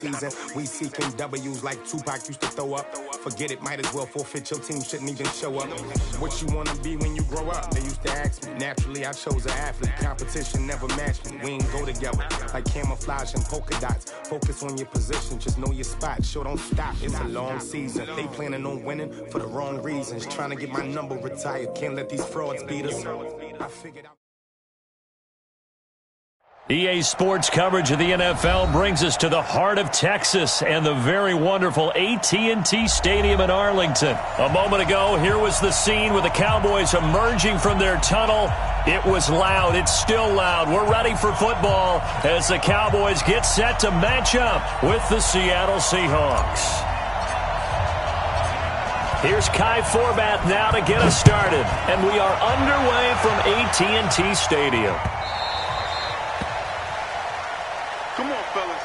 season. We seeking W's like Tupac used to throw up. Forget it, might as well forfeit. Your team shouldn't even show up. What you wanna be when you grow up? They used to ask me. Naturally, I chose an athlete. Competition never matched me. We ain't go together like camouflage and polka dots. Focus on your position, just know your spot. Sure, don't stop. It's a long season. They planning on winning for the wrong reasons. Trying to get my number retired. Can't let these frauds beat us. I figured out. EA Sports coverage of the NFL brings us to the heart of Texas and the very wonderful AT&T Stadium in Arlington. A moment ago, here was the scene with the Cowboys emerging from their tunnel. It was loud. It's still loud. We're ready for football as the Cowboys get set to match up with the Seattle Seahawks. Here's Kai Forbath now to get us started, and we are underway from AT&T Stadium. Come on, fellas.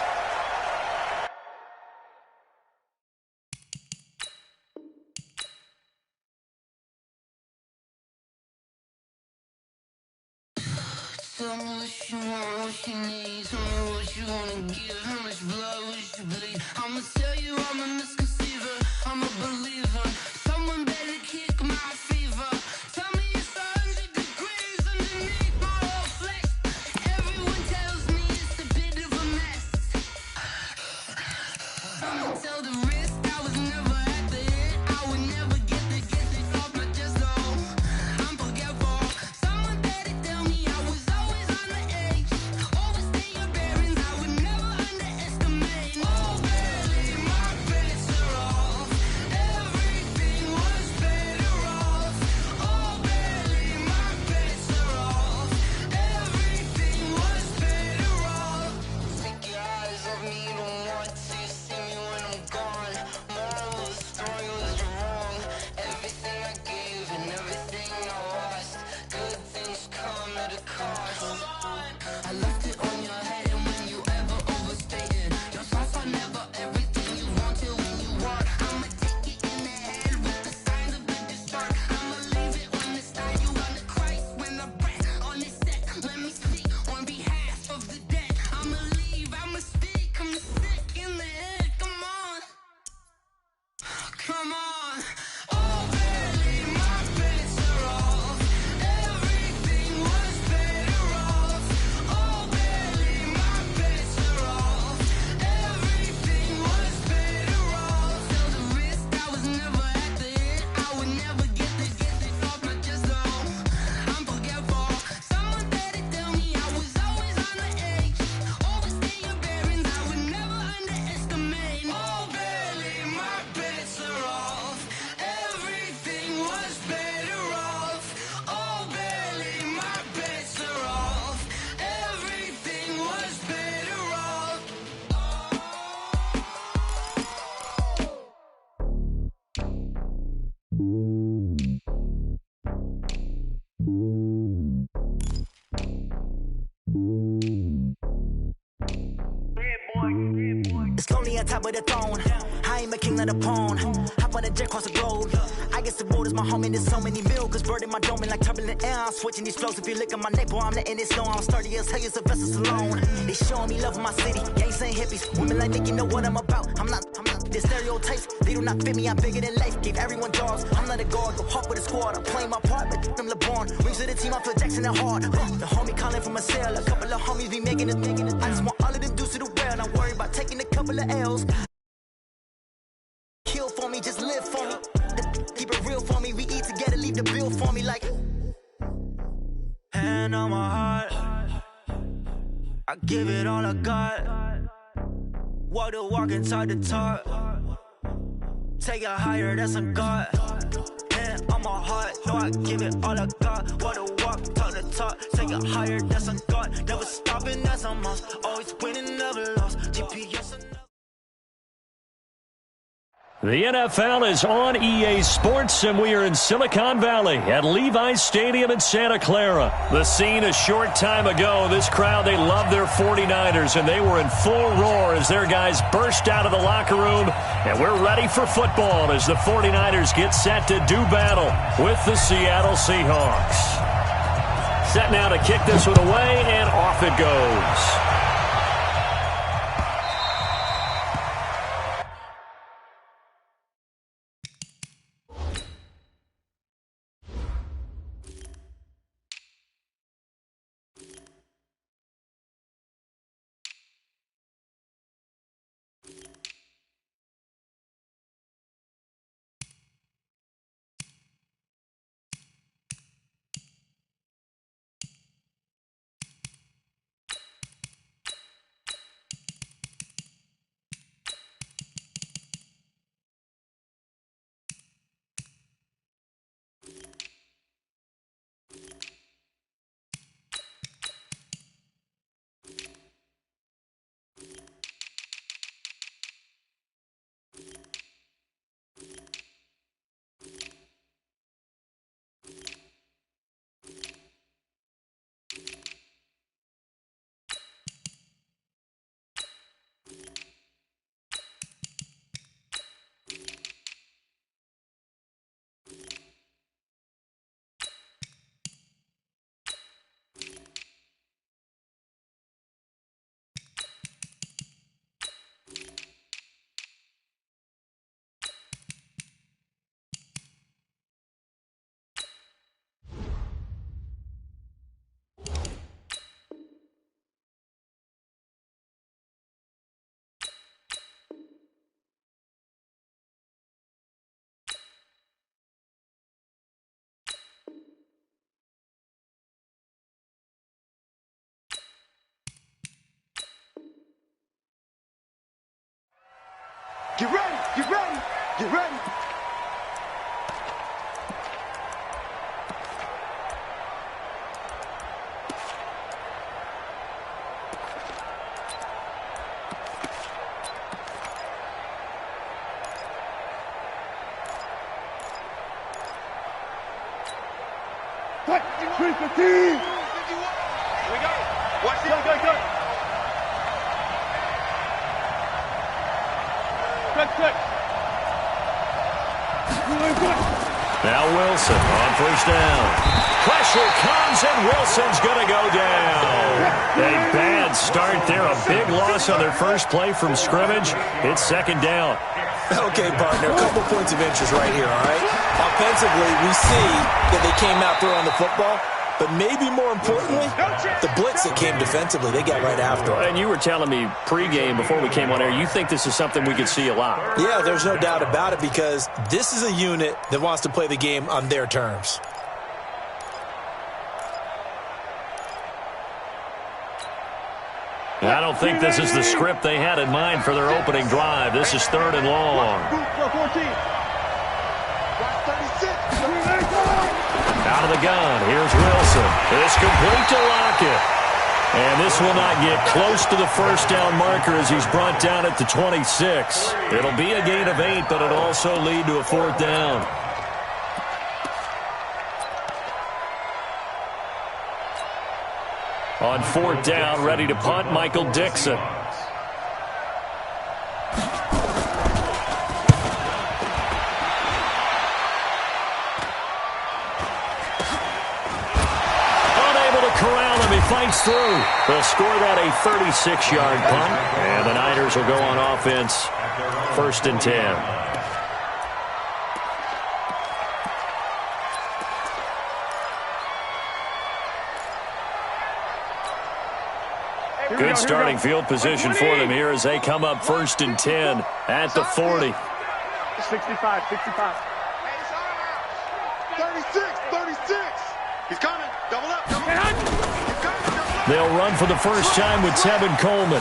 Tell me what you want, what you need. Tell me what you wanna give. How much blood would you bleed? I'ma tell you I'm a misconceiver. I'm a believer. Someone better kick my fever. Tell me it's 100 degrees underneath my whole flesh. Everyone tells me it's a bit of a mess. I'ma tell the risk I was never at the hit. I would never get this off my chest though. I'm forgetful. Someone better tell me I was always on the edge. Overstay your bearings, I would never underestimate. Oh barely, my bets are off. Everything was better off. Oh barely, my bets are off. Everything was better off. Take your eyes off me, don't want to see me when I'm gone. Moral of the story was wrong. Everything I gave and everything I lost. Good things come at a cost. I left it on your head, and when you ever overstated, your thoughts are never everything you wanted when you want. I'ma take it in the head with the signs of the distort. I'ma leave it on the side. You on the Christ when the breath on the set. Let me speak on behalf of the dead. I'ma leave, I'ma speak. I'm sick in the head. Come on. Come on. Oh, barely, my bets are off. Everything was better off. Oh, barely, my bets are off. Everything was better off. Tell the risk I was never at the hit. I would never get this off my chest though. I'm forgetful. Someone better tell me I was always on the edge. Overstay your bearings, I would never underestimate. Oh, barely, my bets are off. Everything was better off. Oh, barely, my bets are off. Everything was better off. It's lonely on top of the throne. I ain't a king of the pawn. Hop on a jet across the globe. I guess the road is my home and there's so many milkers birding my dome and like turbulent air. I'm switching these flows. If you look at my neck, boy, I'm letting it slow. I'm sturdy as hell, it's a vessel alone. They showing me love in my city. Gangs saying hippies. Women like Nick, you know what I'm about. I'm not the stereotypes. They do not fit me. I'm bigger than life. Gave everyone jobs. I'm not a guard. Go hard with the squad. I'm playing my part, but I'm LeBron. Rings to the team. I feel Jackson and hard. The homie calling from a cell. A couple of homies be making it. I just want all of them dudes to the well. Not worry about taking a couple of L's. Kill for me, just live for me. Keep it real for me. We eat together, leave the bill for me like. Hand on my heart, I give it all I got. Walk the walk inside the talk. Take it higher, that's a God. Hand on my heart, no, I give it all I got. Walk the walk, talk the talk. Take it higher, that's a God. Never stopping, that's a must. Always winning, never lost. GPS enough. The NFL is on EA Sports, and we are in Silicon Valley at Levi's Stadium in Santa Clara. The scene a short time ago, this crowd, they love their 49ers, and they were in full roar as their guys burst out of the locker room. And we're ready for football as the 49ers get set to do battle with the Seattle Seahawks. Set now to kick this one away, and off it goes. Get ready, get ready, get ready. What? 315. Here we go. Watch this. Go. Quick. Now Wilson on first down. Pressure comes and Wilson's going to go down. A bad start there. A big loss on their first play from scrimmage. It's second down. Okay, partner, a couple points of interest right here, all right? Offensively, we see that they came out there on the football, but maybe more importantly, the blitz that came defensively, they got right after it. And you were telling me pregame before we came on air, you think this is something we could see a lot. Yeah, there's no doubt about it because this is a unit that wants to play the game on their terms. I don't think this is the script they had in mind for their opening drive. This is third and long. Out of the gun, here's Wilson. It's complete to Lockett. And this will not get close to the first down marker as he's brought down at the 26. It'll be a gain of 8, but it'll also lead to a fourth down. On fourth down, ready to punt, Michael Dixon. Unable to corral him, he fights through. They'll score that a 36-yard punt, and the Niners will go on offense, first and 10. Good starting field position for them here as they come up first and 10 at the 40. 65. 36. He's coming. Double up. They'll run for the first time with Tevin Coleman.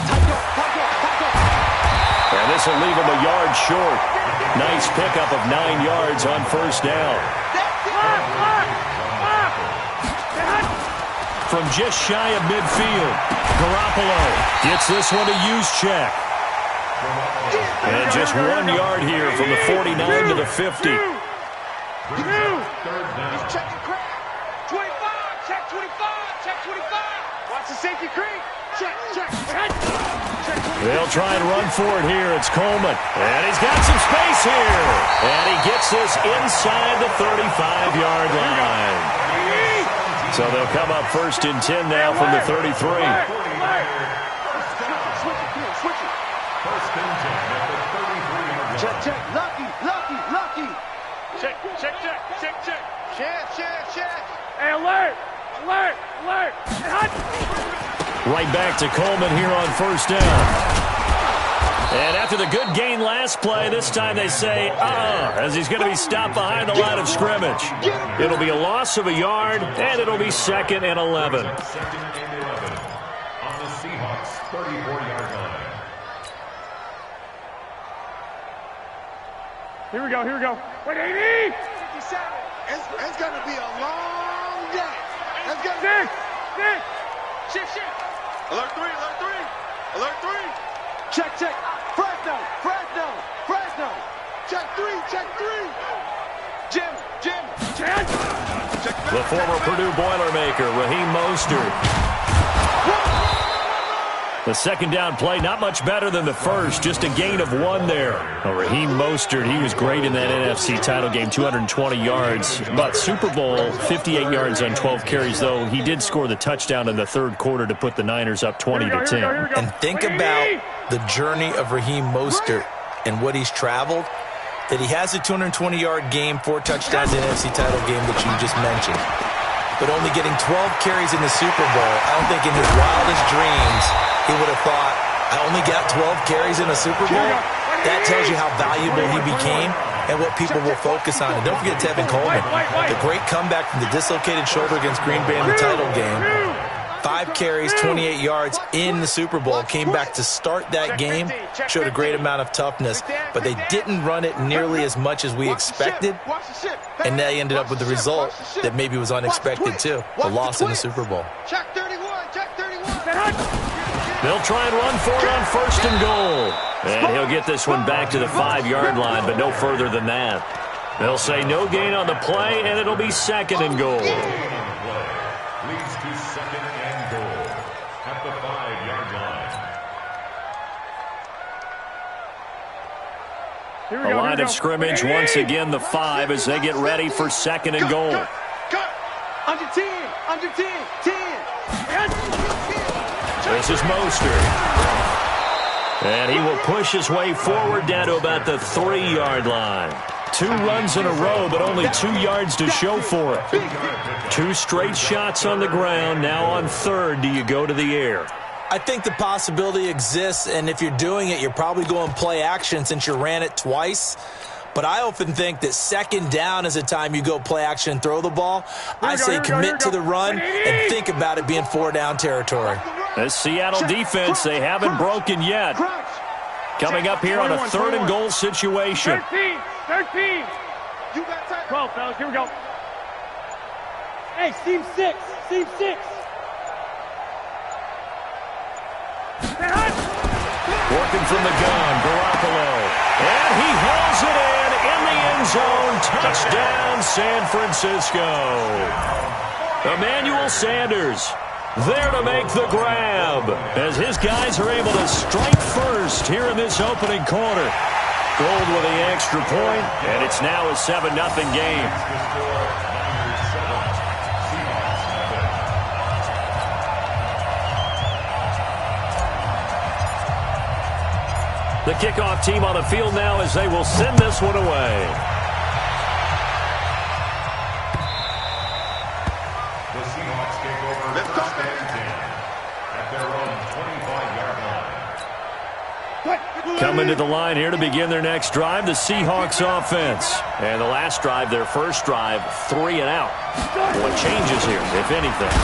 And this will leave him a yard short. Nice pickup of 9 yards on first down. From just shy of midfield, Garoppolo gets this one to Juszczyk. And just 1 yard here from the 49 to the 50. He's checking crack. 25. Check 25. Watch the safety creep. Check. They'll try and run for it here. It's Coleman. And he's got some space here. And he gets this inside the 35-yard line. So they'll come up first and 10 now from the 33. Switch it. Check. Lucky. Check. Hey, alert. Right back to Coleman here on first down. And after the good gain last play, this time they say, as he's going to be stopped behind the line of scrimmage. It'll be a loss of a yard, and it'll be second and 11. On the Seahawks 34-yard line. Here we go. Wait, 80. 57. It's going to be a long day. Let's go. Shift. Alert 3. Check. Fresno. Check 3. Jim. The former Purdue Boilermaker, Raheem Mostert. The second down play, not much better than the first, just a gain of 1 there. Well, Raheem Mostert, he was great in that NFC title game, 220 yards. But Super Bowl, 58 yards on 12 carries, though. He did score the touchdown in the third quarter to put the Niners up 20-10. And think about the journey of Raheem Mostert and what he's traveled, that he has a 220-yard game, 4 touchdowns in the NFC title game that you just mentioned. But only getting 12 carries in the Super Bowl, I don't think in his wildest dreams he would have thought, I only got 12 carries in a Super Bowl? That tells you how valuable he became and what people will focus on. And don't forget Tevin Coleman, the great comeback from the dislocated shoulder against Green Bay in the title game. 5 carries, 28 yards in the Super Bowl. Came back to start that game. Showed a great amount of toughness. But they didn't run it nearly as much as we expected. And they ended up with the result that maybe was unexpected too. A loss in the Super Bowl. Check 31, check 31. They'll try and run for it on 1st and goal. And he'll get this one back to the 5-yard line, but no further than that. They'll say no gain on the play, and it'll be 2nd and goal. Leads to 2nd and goal at the 5-yard line. A line of scrimmage once again, the 5, as they get ready for 2nd and goal. Cut. Under 10, under 10, 10. This is Mostert. And he will push his way forward down to about the 3-yard line. 2 runs in a row, but only 2 yards to show for it. 2 straight shots on the ground. Now on 3rd, do you go to the air? I think the possibility exists, and if you're doing it, you're probably going play action since you ran it twice. But I often think that 2nd down is a time you go play action and throw the ball. I say commit to the run and think about it being 4-down territory. The Seattle defense, they haven't broken yet. Coming up here on a 3rd and goal situation. 13. 12, fellas, here we go. Hey, seam 6. Seam 6. Working from the gun, Garoppolo. And he hauls it in the end zone. Touchdown, San Francisco. Emmanuel Sanders there to make the grab as his guys are able to strike first here in this opening quarter. Gold with the extra point, and it's now a 7-0 game. The kickoff team on the field now as they will send this one away. The Seahawks take over first and 10 at their own 25-yard line. Coming to the line here to begin their next drive, the Seahawks offense. And the last drive, their first drive, 3 and out. What changes here, if anything?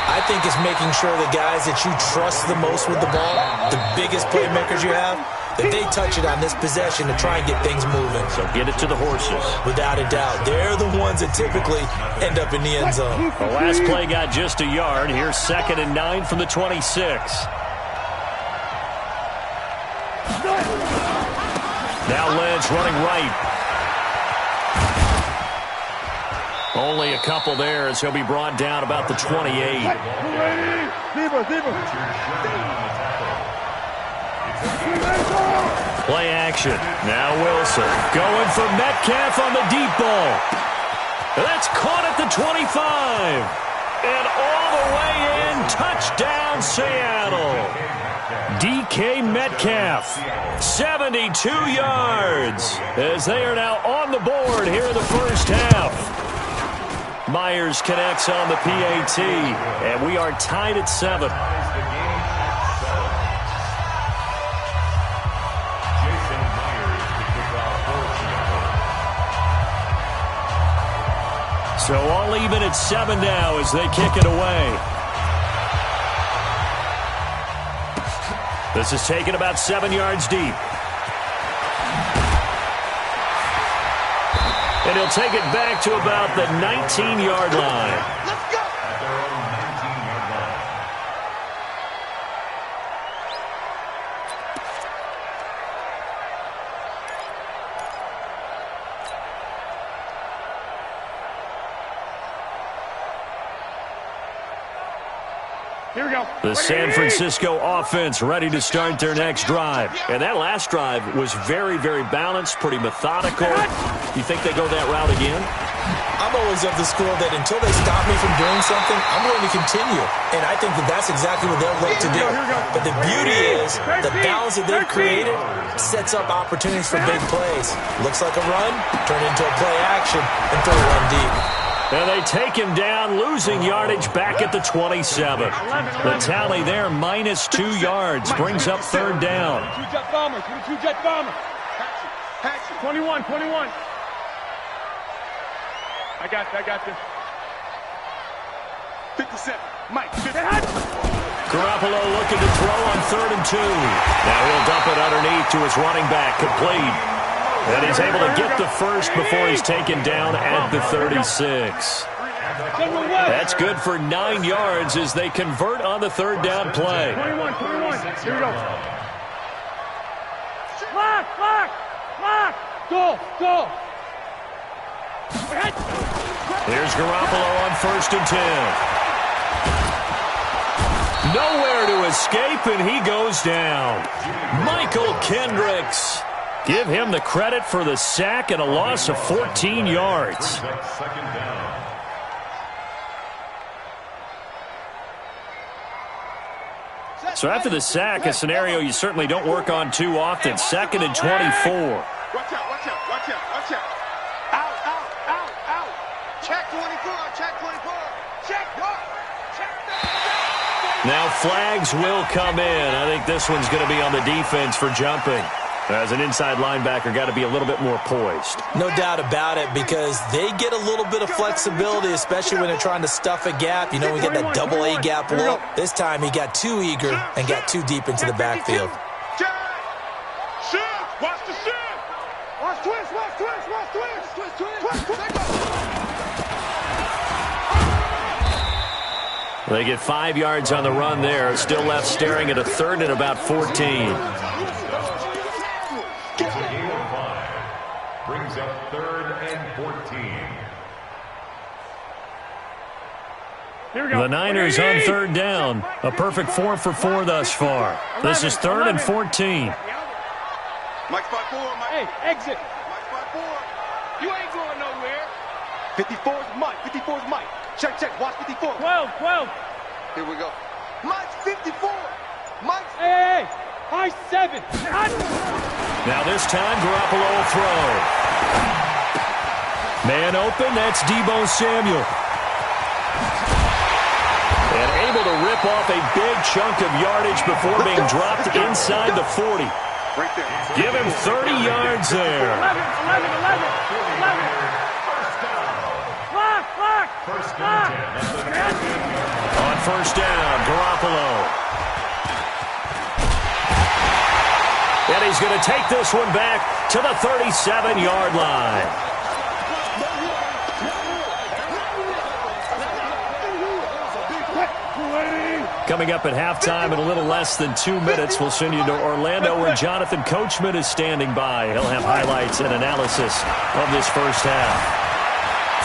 I think it's making sure the guys that you trust the most with the ball, the biggest playmakers you have, that they touch it on this possession to try and get things moving. So get it to the horses. Without a doubt. They're the ones that typically end up in the end zone. The last play got just a yard. Here's 2nd and 9 from the 26. Now Lynch running right. Only a couple there as he'll be brought down about the 28. Play action. Now Wilson going for Metcalf on the deep ball. That's caught at the 25. And all the way in. Touchdown, Seattle. DK Metcalf, 72 yards, as they are now on the board here in the first half. Myers connects on the PAT, and we are tied at 7. So all even at 7 now as they kick it away. This is taken about 7 yards deep. And he'll take it back to about the 19-yard line. Let's go. At their own 19-yard line. Here we go. The San Francisco offense ready to start their next drive. And that last drive was very, very balanced, pretty methodical. You think they go that route again? I'm always of the school that until they stop me from doing something, I'm going to continue. And I think that that's exactly what they'll look to do. But the beauty is the balance that they've created sets up opportunities for big plays. Looks like a run, turn into a play action, and throw one deep. And they take him down, losing yardage back at the 27. The tally there, minus 2 yards, brings up 3rd down. 2-jet bombers, 2-jet bombers. 21. I got this. 57. Garoppolo looking to throw on 3rd and 2. Now he'll dump it underneath to his running back, complete. And he's able to get the first before he's taken down at the 36. That's good for 9 yards as they convert on the 3rd down play. 21. Here we go. Lock. Go. Here's Garoppolo on 1st and 10. Nowhere to escape, and he goes down. Michael Kendricks. Give him the credit for the sack and a loss of 14 yards. So after the sack, a scenario you certainly don't work on too often. 2nd and 24. Watch out. Out. Check 24. Now flags will come in. I think this one's going to be on the defense for jumping. As an inside linebacker, got to be a little bit more poised. No doubt about it, because they get a little bit of flexibility, especially when they're trying to stuff a gap. You know, we get that double A gap look. This time he got too eager and got too deep into the backfield. Watch the shit. Watch twist. They get 5 yards on the run there. Still left staring at a 3rd and about 14. Brings up 3rd and 14. Here we go. The Niners on 3rd down. A perfect 4 for 4 thus far. This is 3rd and 14. Mike spot 4, Mike. Hey, exit. Mike spot 4. You ain't going nowhere. 54 is Mike. Check. Watch 54. 12. Here we go. Mike's 54. Mike's. Hey. Mike's 7. Now this time, Garoppolo will throw. Man open, that's Deebo Samuel. And able to rip off a big chunk of yardage before being dropped inside the 40. Right there. Give him 30 yards there. 11. First and 10. On 1st down, Garoppolo. And he's going to take this one back to the 37-yard line. Coming up at halftime in a little less than 2 minutes, we'll send you to Orlando where Jonathan Coachman is standing by. He'll have highlights and analysis of this first half.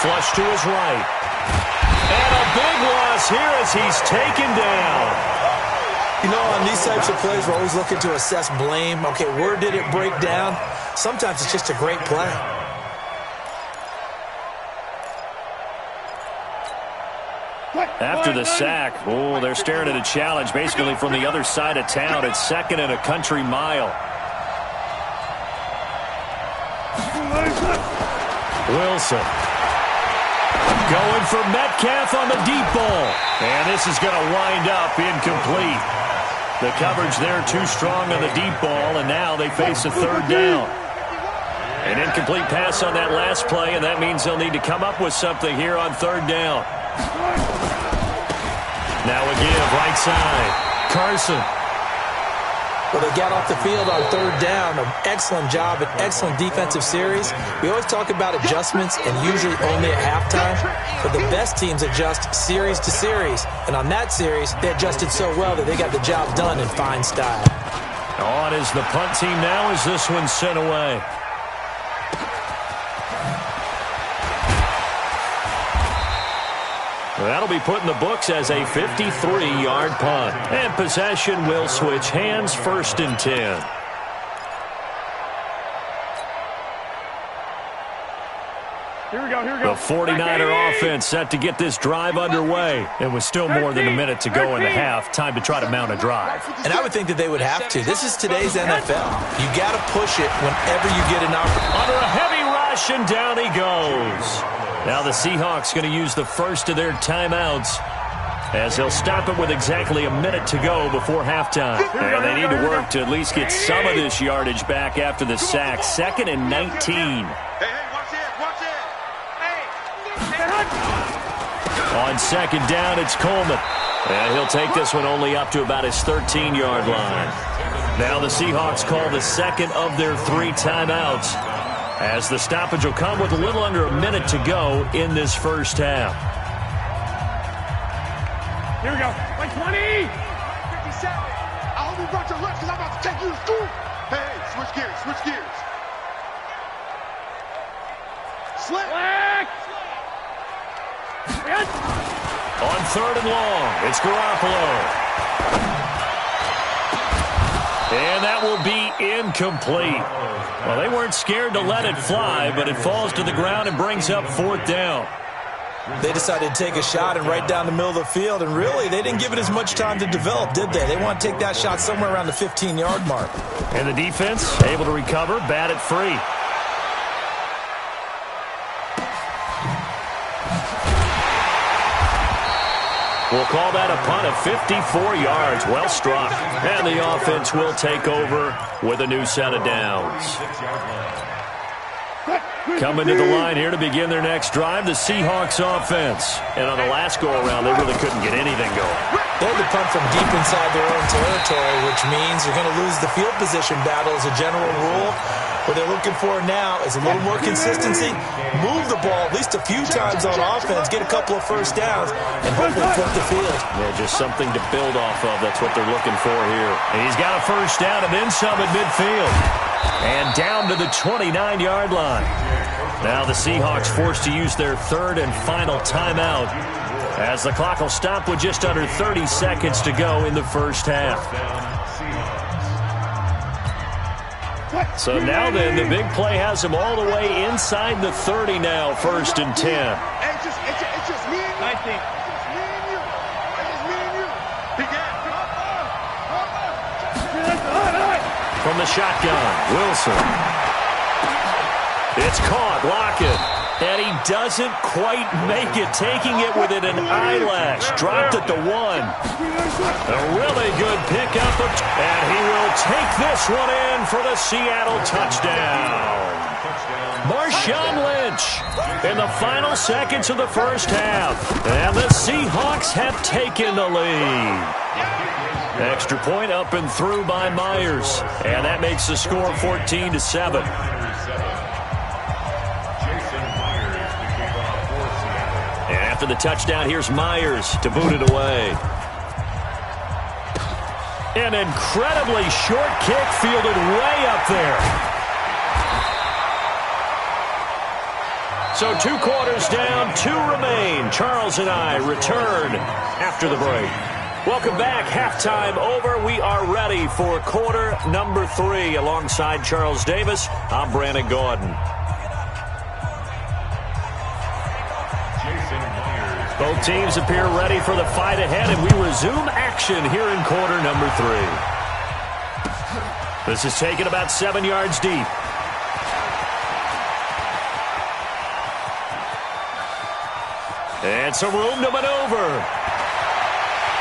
Flush to his right. And a big loss here as he's taken down. You know, on these types of plays, we're always looking to assess blame. Okay, where did it break down? Sometimes it's just a great play. After the sack, they're staring at a challenge basically from the other side of town. It's 2nd and a country mile. Wilson. Going for Metcalf on the deep ball. And this is going to wind up incomplete. The coverage there too strong on the deep ball, and now they face a 3rd down. An incomplete pass on that last play, and that means they'll need to come up with something here on 3rd down. Now a give, right side. Carson. Well, they got off the field on 3rd down. An excellent job, an excellent defensive series. We always talk about adjustments and usually only at halftime. But the best teams adjust series to series. And on that series, they adjusted so well that they got the job done in fine style. On is the punt team now as this one's sent away. That'll be put in the books as a 53-yard punt. And possession will switch hands, 1st and 10. Here we go. The 49er offense set to get this drive underway. And with still more than a minute to go in the half, time to try to mount a drive. And I would think that they would have to. This is today's NFL. You got to push it whenever you get an opportunity. Under a heavy rush, and down he goes. Now the Seahawks going to use the first of their timeouts as they'll stop it with exactly a minute to go before halftime. And they need to work to at least get some of this yardage back after the sack. 2nd and 19. Hey, watch it. Hey. On 2nd down, it's Coleman. And he'll take this one only up to about his 13-yard line. Now the Seahawks call the second of their 3 timeouts, as the stoppage will come with a little under a minute to go in this first half. Here we go. Like 20. 57. I hope you brought your lunch because I'm about to take you to school. Hey, switch gears, switch gears. Slick. On 3rd and long, it's Garoppolo. And that will be incomplete. Well, they weren't scared to let it fly, but it falls to the ground and brings up 4th down. They decided to take a shot and right down the middle of the field, and really, they didn't give it as much time to develop, did they? They want to take that shot somewhere around the 15-yard mark. And the defense able to recover, bat it free. We'll call that a punt of 54 yards. Well struck. And the offense will take over with a new set of downs. Coming to the line here to begin their next drive, the Seahawks offense. And on the last go-around, they really couldn't get anything going. They had to punt from deep inside their own territory, which means you're going to lose the field position battle as a general rule. What they're looking for now is a little more consistency, move the ball at least a few times on offense, get a couple of first downs, and hopefully flip the field. Yeah, just something to build off of. That's what they're looking for here. And he's got a first down and then some at midfield. And down to the 29-yard line. Now the Seahawks forced to use their 3rd and final timeout, as the clock will stop with just under 30 seconds to go in the first half. So now then, the big play has him all the way inside the 30 now, 1st and 10. It's just me and you. 19. It's just me and you. It's just me and you. From the shotgun, Wilson. It's caught, Lockett. And he doesn't quite make it, taking it within an eyelash. Dropped at the 1. A really good pickup, and he will take this one in for the Seattle touchdown. Marshawn Lynch in the final seconds of the first half. And the Seahawks have taken the lead. Extra point up and through by Myers. And that makes the score 14-7. And after the touchdown, here's Myers to boot it away. An incredibly short kick fielded way up there. So 2 quarters down, 2 remain. Charles and I return after the break. Welcome back. Halftime over. We are ready for quarter number 3. Alongside Charles Davis, I'm Brandon Gordon. Both teams appear ready for the fight ahead, and we resume action here in quarter number 3. This is taken about 7 yards deep. And some room to maneuver.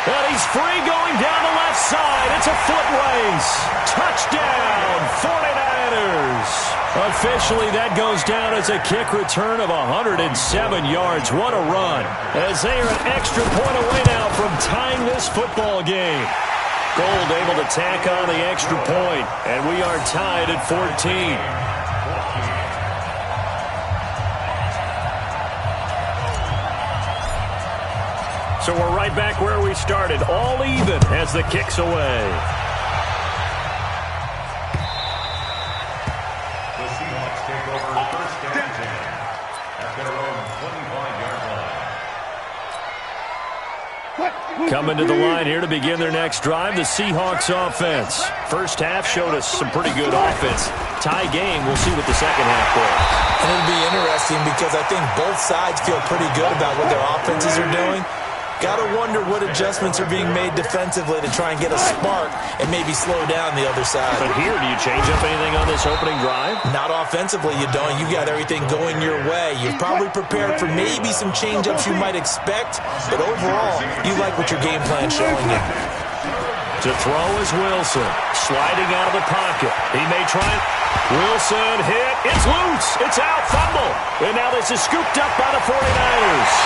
And he's free going down the left side. It's a foot race. Touchdown, 49ers. Officially, that goes down as a kick return of 107 yards. What a run. As they are an extra point away now from tying this football game. Gold able to tack on the extra point, and we are tied at 14. So we're right back where we started, all even as the kick's away. The Seahawks take over 1st and 10 at their own 25-yard line. Coming to the line here to begin their next drive, the Seahawks offense. First half showed us some pretty good offense. Tie game, we'll see what the second half brings. And it'll be interesting because I think both sides feel pretty good about what their offenses are doing. Got to wonder what adjustments are being made defensively to try and get a spark and maybe slow down the other side. But here, do you change up anything on this opening drive? Not offensively, you don't. You got everything going your way. You've probably prepared for maybe some change-ups you might expect, but overall, you like what your game plan's showing you. To throw is Wilson, sliding out of the pocket. He may try it. Wilson hit. It's loose. It's out. Fumble. And now this is scooped up by the 49ers.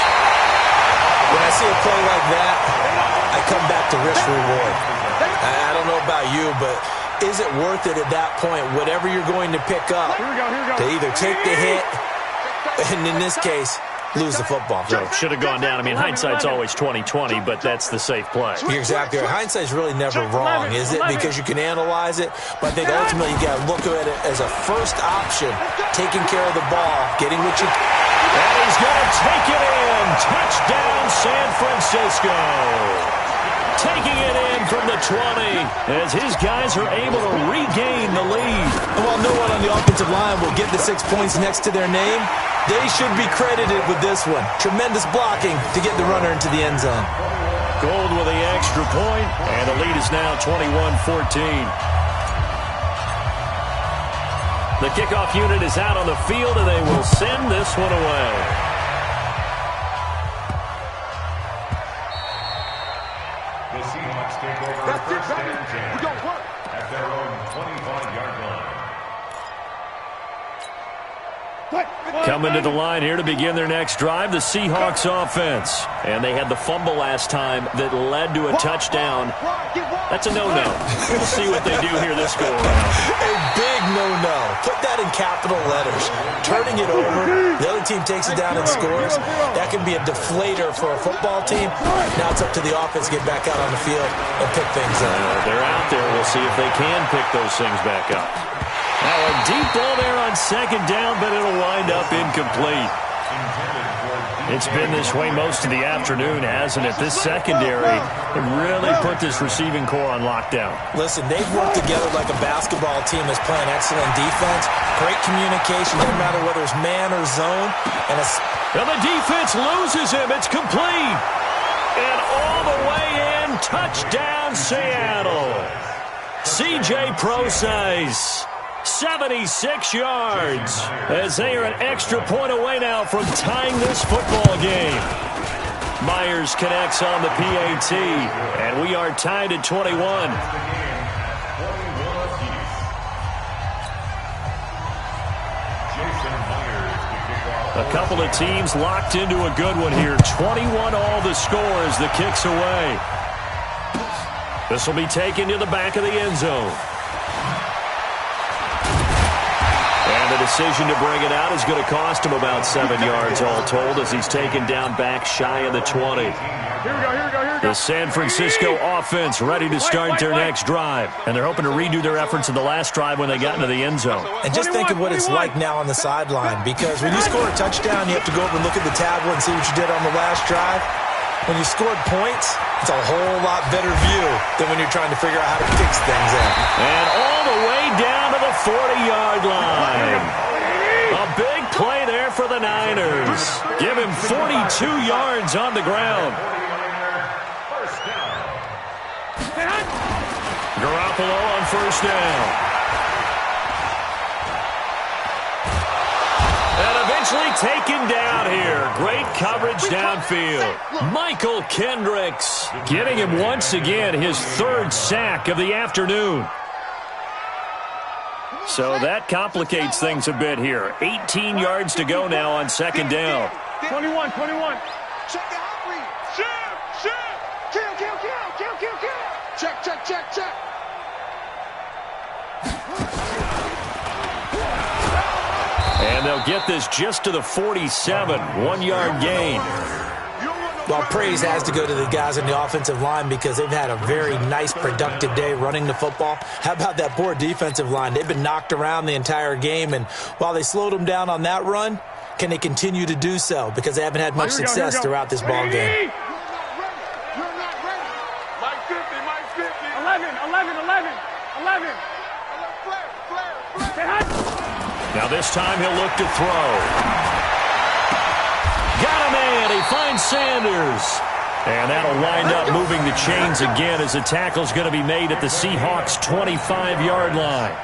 When I see a play like that, I come back to risk reward. I don't know about you, but is it worth it at that point, whatever you're going to pick up, to either take the hit, and in this case, lose the football? So should have gone down. I mean, hindsight's always 20/20, but that's the safe play. You're exactly right. Hindsight's really never wrong, is it? Because you can analyze it, but I think ultimately you got to look at it as a first option, taking care of the ball, getting what you... And he's going to take it in. Touchdown, San Francisco. Taking it in from the 20 as his guys are able to regain the lead. And while no one on the offensive line will get the 6 points next to their name, they should be credited with this one. Tremendous blocking to get the runner into the end zone. Gold with the extra point, and the lead is now 21-14. The kickoff unit is out on the field, and they will send this one away. The Seahawks take over first and 10 at their own 25-yard line. Coming to the line here to begin their next drive, the Seahawks offense. And they had the fumble last time that led to a touchdown. That's a no-no. We'll see what they do here this go around. A big no-no. Put that in capital letters. Turning it over, the other team takes it down and scores. That can be a deflator for a football team. Now it's up to the offense to get back out on the field and pick things up. They're out there. We'll see if they can pick those things back up. Now a deep ball there on second down, but it'll wind up incomplete. It's been this way most of the afternoon, hasn't it? This secondary really put this receiving core on lockdown. Listen, they've worked together like a basketball team that's playing excellent defense. Great communication, no matter whether it's man or zone. Now the defense loses him. It's complete. And all the way in, touchdown Seattle. C.J. Procise. 76 yards as they are an extra point away now from tying this football game. Myers connects on the PAT, and we are tied at 21. A couple of teams locked into a good one here. 21 all the score as the kick's away. This will be taken to the back of the end zone. The decision to bring it out is going to cost him about 7 yards all told as he's taken down back shy of the 20. Here we go. The San Francisco offense ready to start their next drive. And they're hoping to redo their efforts in the last drive when they got into the end zone. And just think of what it's like now on the sideline, because when you score a touchdown, you have to go over and look at the tablet and see what you did on the last drive. When you scored points, it's a whole lot better view than when you're trying to figure out how to fix things out. And all the way down to the 40-yard line. A big play there for the Niners. Give him 42 yards on the ground. Garoppolo on first down. And eventually taken down here. Great coverage downfield. Michael Kendricks getting him once again his third sack of the afternoon. So that complicates things a bit here. 18 yards to go now on second down. 21. Check the hot read. Shoot. Kill. Check. And they'll get this just to the 47. 1 yard gain. Well, praise has to go to the guys on the offensive line because they've had a very nice, productive day running the football. How about that poor defensive line? They've been knocked around the entire game, and while they slowed them down on that run, can they continue to do so? Because they haven't had much success throughout this ball game. You're not ready. Mike 50. 11. Flare. Now this time he'll look to throw. Got a man. He finds Sanders. And that'll wind up moving the chains again as the tackle's going to be made at the Seahawks' 25-yard line.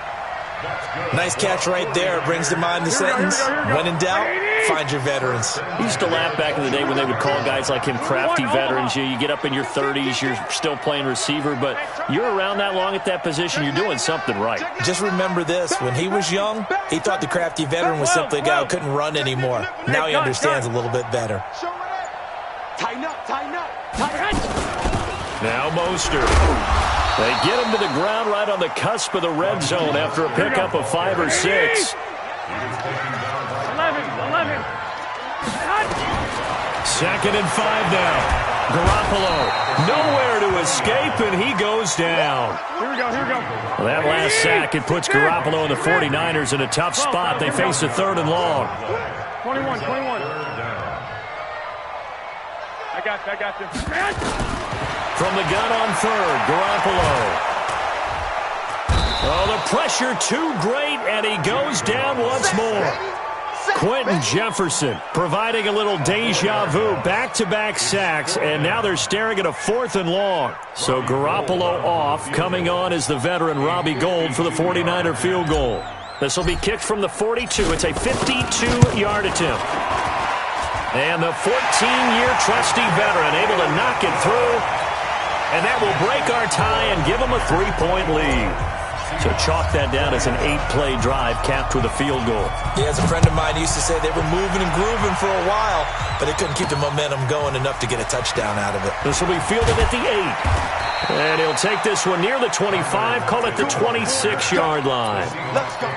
Nice catch right there. Brings to mind the sentence, when in doubt, find your veterans. He used to laugh back in the day when they would call guys like him crafty veterans. You get up in your 30s, you're still playing receiver, but you're around that long at that position, you're doing something right. Just remember this. When he was young, he thought the crafty veteran was simply a guy who couldn't run anymore. Now he understands a little bit better. Tighten up. Tighten up. Now Mostert. They get him to the ground right on the cusp of the red zone after a pickup of 5 or 6. 11. 2nd and 5 now. Garoppolo nowhere to escape, and he goes down. Here we go. Well, that last sack, it puts Garoppolo and the 49ers in a tough spot. They face a 3rd and long. 21. I got this. From the gun on 3rd, Garoppolo. Oh, the pressure too great, and he goes down once more. Quentin Jefferson providing a little deja vu, back-to-back sacks, and now they're staring at a 4th and long. So Garoppolo off, coming on is the veteran Robbie Gould for the 49er field goal. This will be kicked from the 42. It's a 52-yard attempt. And the 14-year trusty veteran able to knock it through, and that will break our tie and give them a 3-point lead. So chalk that down as an 8-play drive capped with a field goal. Yeah, as a friend of mine used to say, they were moving and grooving for a while, but they couldn't keep the momentum going enough to get a touchdown out of it. This will be fielded at the 8. And he'll take this one near the 25, call it the 26-yard line. Let's go.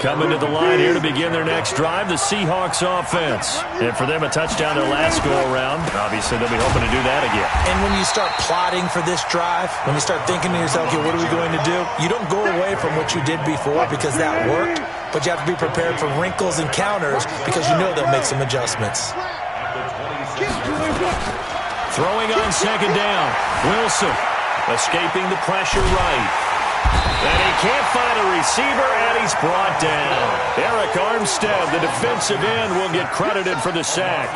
Coming to the line here to begin their next drive, the Seahawks offense. And for them, a touchdown their last go-around. Obviously, they'll be hoping to do that again. And when you start plotting for this drive, when you start thinking to yourself, okay, what are we going to do? You don't go away from what you did before because that worked, but you have to be prepared for wrinkles and counters because you know they'll make some adjustments. Throwing on 2nd down, Wilson escaping the pressure right. And he can't find a receiver, and he's brought down. Eric Armstead, the defensive end, will get credited for the sack.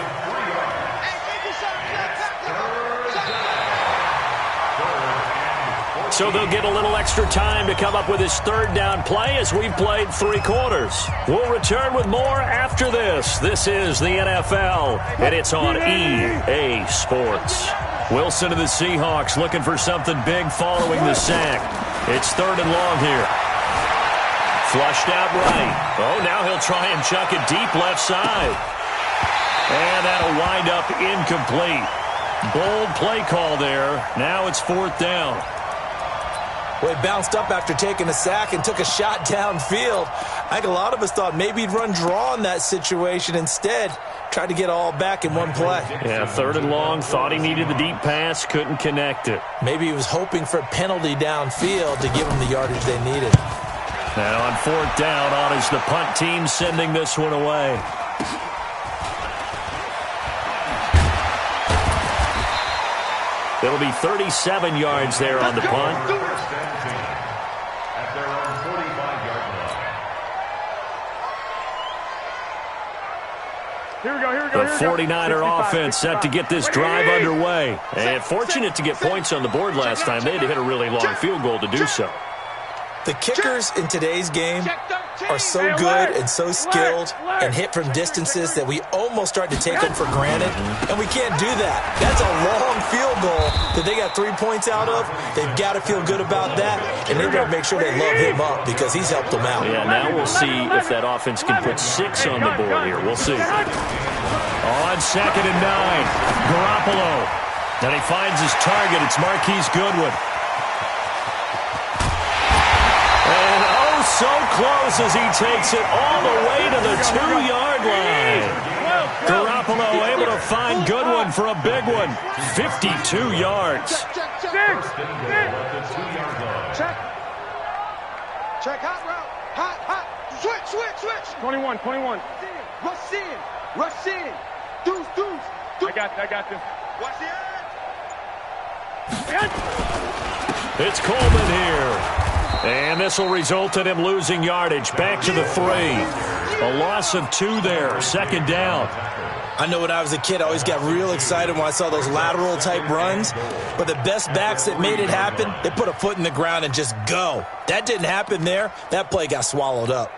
So they'll get a little extra time to come up with his 3rd down play as we've played 3 quarters. We'll return with more after this. This is the NFL, and it's on EA Sports. Wilson of the Seahawks looking for something big following the sack. It's 3rd and long here. Flushed out right. Oh, now he'll try and chuck it deep left side. And that'll wind up incomplete. Bold play call there. Now it's 4th down. Well, he bounced up after taking a sack and took a shot downfield. I think a lot of us thought maybe he'd run draw in that situation. Instead, tried to get all back in one play. Yeah, 3rd and long. Thought he needed the deep pass. Couldn't connect it. Maybe he was hoping for a penalty downfield to give him the yardage they needed. Now on 4th down, on is the punt team sending this one away. It'll be 37 yards there on the punt. Here we go. The 49er offense set to get this drive underway. And fortunate to get points on the board last time. They had to hit a really long field goal to do so. The kickers in today's game are so good and so skilled and hit from distances that we almost start to take them for granted, and we can't do that. That's a long field goal that they got 3 points out of. They've got to feel good about that, and they've got to make sure they love him up because he's helped them out. Yeah, now we'll see if that offense can put 6 on the board here. We'll see. On 2nd and 9, Garoppolo. Then he finds his target. It's Marquise Goodwin. And oh, so close as he takes it all the way to the 2-yard line. Garoppolo able to find Goodwin for a big one. 52 yards. Check, hot route. Hot. Switch. 21. Rush in. Deuce. I got this. Watch the edge. It's Coleman here. And this will result in him losing yardage. Back to the 3. A loss of 2 there. 2nd down. I know when I was a kid, I always got real excited when I saw those lateral-type runs. But the best backs that made it happen, they put a foot in the ground and just go. That didn't happen there. That play got swallowed up.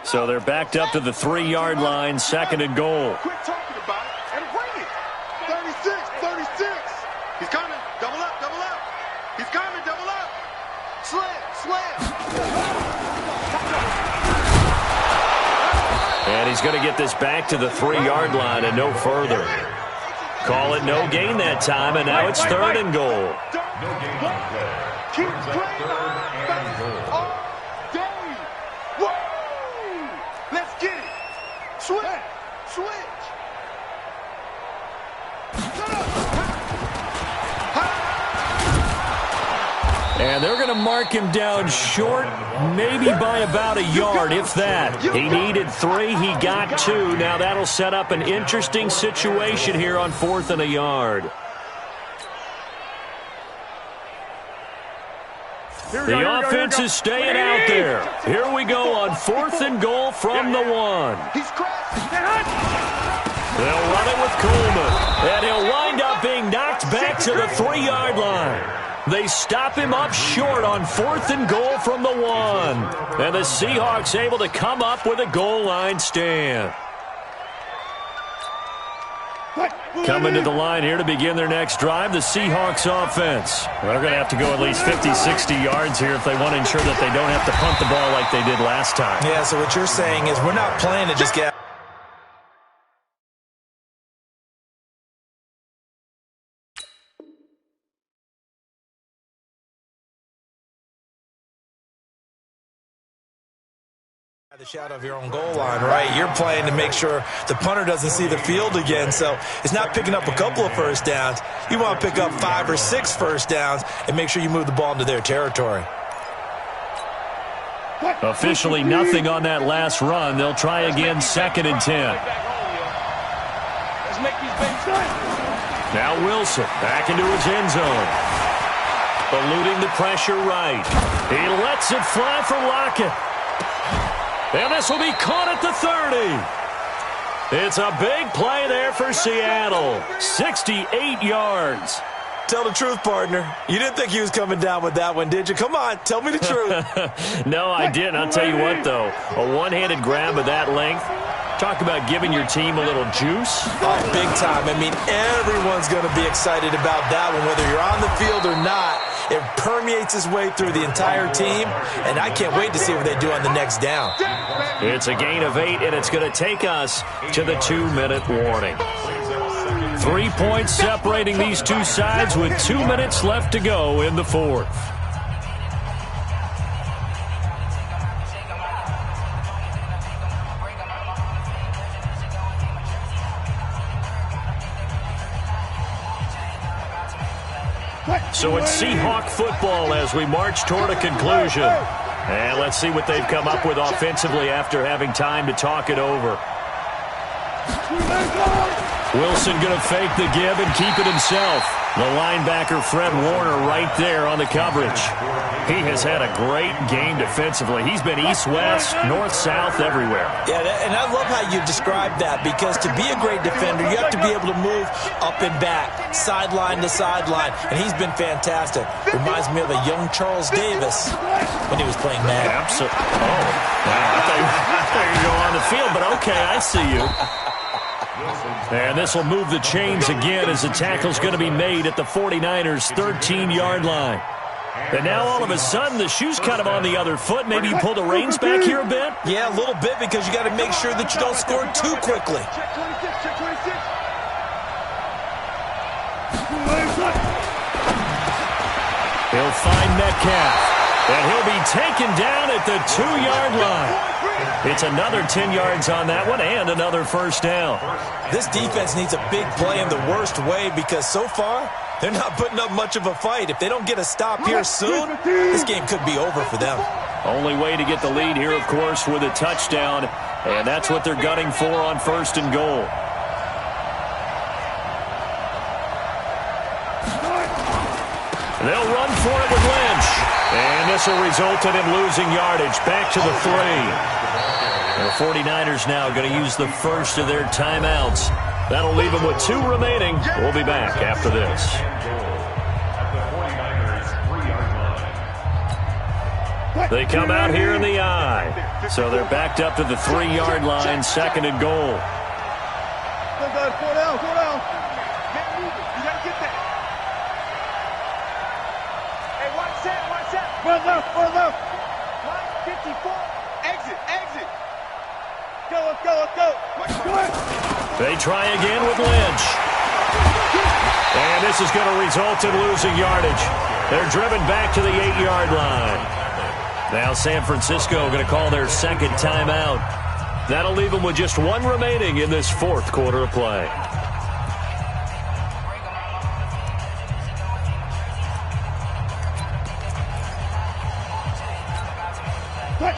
So they're backed up to the 3-yard line. 2nd and goal. Quit talking about it and bring it. 36. He's coming. Double up. He's coming. Double up. Slam. And he's going to get this back to the 3-yard line and no further. Call it no gain that time, and now it's 3rd and goal. Keep playing all day. Woo! Let's get it. Switch. And they're going to mark him down short, maybe by about a yard, if that. He needed 3. He got 2. Now that'll set up an interesting situation here on 4th and a yard. The offense is staying out there. Here we go on 4th and goal from the 1. They'll run it with Coleman, and he'll wind up being knocked back to the 3-yard line. They stop him up short on 4th and goal from the 1. And the Seahawks able to come up with a goal line stand. Coming to the line here to begin their next drive, the Seahawks offense. They're going to have to go at least 50, 60 yards here if they want to ensure that they don't have to punt the ball like they did last time. Yeah, so what you're saying is we're not playing to just get... the shadow of your own goal line, right? You're playing to make sure the punter doesn't see the field again, so it's not picking up a couple of first downs. You want to pick up 5 or 6 first downs and make sure you move the ball into their territory. Officially nothing on that last run. They'll try again, 2nd and 10. Now Wilson back into his end zone. Eluding the pressure right. He lets it fly for Lockett. And this will be caught at the 30. It's a big play there for Seattle. 68 yards. Tell the truth, partner. You didn't think he was coming down with that one, did you? Come on, tell me the truth. No, I didn't. I'll tell you what, though. A one-handed grab of that length. Talk about giving your team a little juice. Oh, big time. I mean, everyone's going to be excited about that one, whether you're on the field or not. It permeates its way through the entire team, and I can't wait to see what they do on the next down. It's a gain of 8, and it's going to take us to the 2-minute warning. 3 points separating these two sides with 2 minutes left to go in the 4th. So it's Seahawk football as we march toward a conclusion. And let's see what they've come up with offensively after having time to talk it over. Wilson going to fake the give and keep it himself. The linebacker, Fred Warner, right there on the coverage. He has had a great game defensively. He's been east-west, north-south, everywhere. Yeah, and I love how you described that, because to be a great defender, you have to be able to move up and back, sideline to sideline, and he's been fantastic. Reminds me of a young Charles Davis when he was playing Madden. Absolutely. Oh, I thought you go on the field, but okay, I see you. And this will move the chains again as the tackle's going to be made at the 49ers' 13-yard line. And now all of a sudden the shoe's kind of on the other foot. Maybe you pull the reins back here a bit? Yeah, a little bit, because you got to make sure that you don't score too quickly. He'll find Metcalf, and he'll be taken down at the 2-yard line. It's another 10 yards on that one and another first down. This defense needs a big play in the worst way, because so far they're not putting up much of a fight. If they don't get a stop here soon, this game could be over for them. Only way to get the lead here, of course, with a touchdown, and that's what they're gunning for on 1st and goal. They'll run for it with Lynch, and this will result in him losing yardage back to the 3. The 49ers now going to use the first of their timeouts. That'll leave them with 2 remaining. We'll be back after this. They come out here in the I. So they're backed up to the 3-yard line, 2nd and goal. Go down. Can't move it. You got to get that. Hey, watch that. Run left. Line 54. Exit. Go. They try again with Lynch. And this is going to result in losing yardage. They're driven back to the 8-yard line. Now San Francisco going to call their second timeout. That'll leave them with just one remaining in this fourth quarter of play.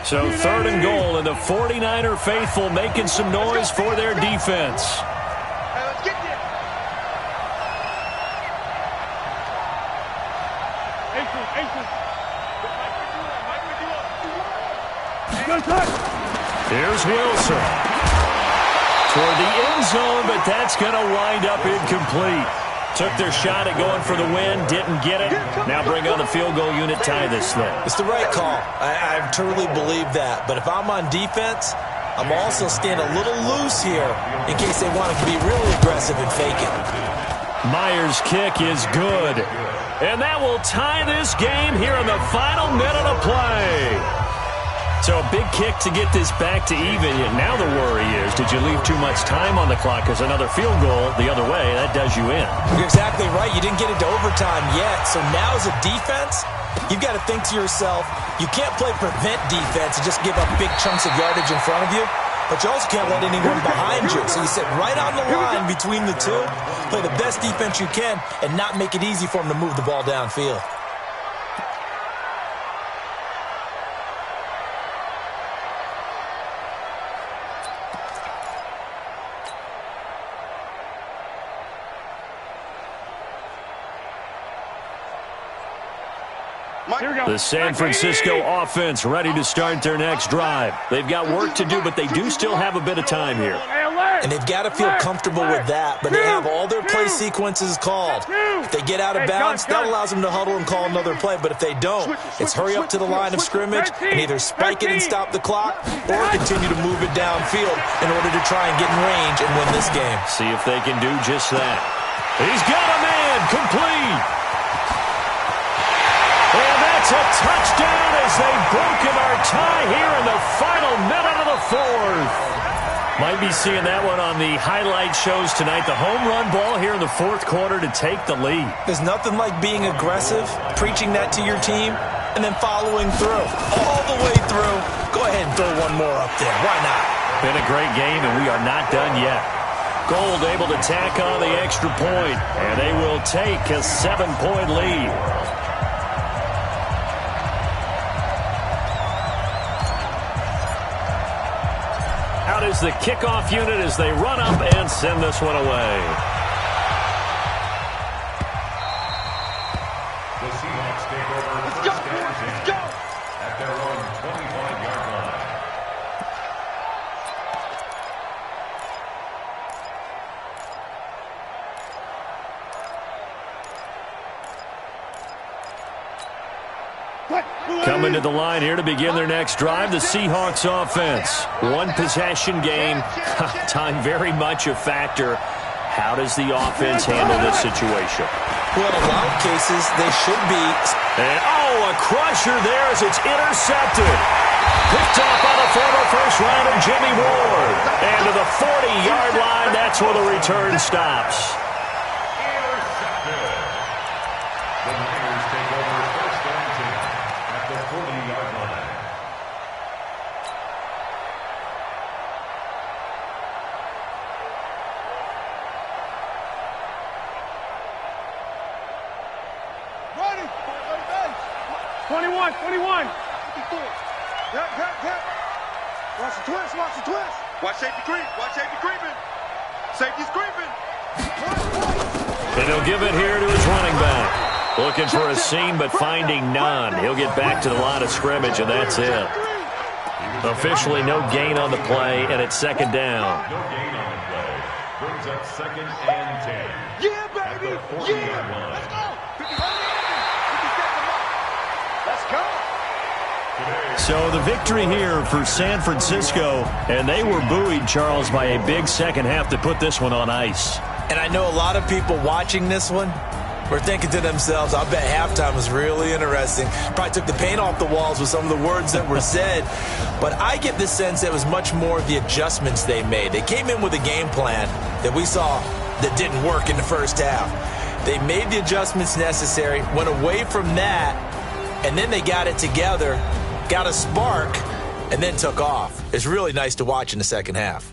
So 3rd and goal, and the 49er faithful making some noise for their defense. Hey, let's get there. Here's Wilson. Toward the end zone, but that's going to wind up incomplete. Took their shot at going for the win, didn't get it. Now bring on the field goal unit, tie this thing. It's the right call. I truly believe that. But if I'm on defense, I'm also staying a little loose here in case they want to be really aggressive and fake it. Myers' kick is good. And that will tie this game here in the final minute of play. So a big kick to get this back to even. Now the worry is, did you leave too much time on the clock? Because another field goal the other way, that does you in. You're exactly right. You didn't get into overtime yet. So now as a defense, you've got to think to yourself, you can't play prevent defense and just give up big chunks of yardage in front of you. But you also can't let anyone behind you. So you sit right on the line between the two, play the best defense you can, and not make it easy for them to move the ball downfield. The San Francisco offense ready to start their next drive. They've got work to do, but they do still have a bit of time here. And they've got to feel comfortable with that, but they have all their play sequences called. If they get out of bounds, that allows them to huddle and call another play, but if they don't, it's hurry up to the line of scrimmage and either spike it and stop the clock or continue to move it downfield in order to try and get in range and win this game. See if they can do just that. He's got a man, complete. And that's a touchdown as they've broken our tie here in the final minute of the fourth. Might be seeing that one on the highlight shows tonight. The home run ball here in the fourth quarter to take the lead. There's nothing like being aggressive, preaching that to your team, and then following through. All the way through. Go ahead and throw one more up there. Why not? Been a great game, and we are not done yet. Gold able to tack on the extra point, and they will take a 7-point lead. Out is the kickoff unit as they run up and send this one away. The Seahawks take over first and 10 at their own 25-yard line. Coming to the line here to begin their next drive, the Seahawks offense. One possession game, time very much a factor. How does the offense handle this situation? Well, in a lot of cases, they should be. And, a crusher there as it's intercepted. Picked off by the former first-rounder Jimmy Ward. And to the 40-yard line, that's where the return stops. The Niners take over first and 10 at the 40-yard line. Ready. 21. 54. Get. Watch the twist. Watch safety creep. Safety's creeping. And he'll give it here to his running back. Looking for a seam, but finding none. He'll get back to the line of scrimmage, and that's it. Officially no gain on the play, and it's second down. No gain on the play. Brings up second and 10. Yeah, baby. At the 40-yard line. Let's go. 50 Let's go. So the victory here for San Francisco, and they were buoyed, Charles, by a big second half to put this one on ice. And I know a lot of people watching this one, were thinking to themselves, I bet halftime was really interesting. Probably took the paint off the walls with some of the words that were said. But I get the sense it was much more of the adjustments they made. They came in with a game plan that we saw that didn't work in the first half. They made the adjustments necessary, went away from that, and then they got it together, got a spark, and then took off. It's really nice to watch in the second half.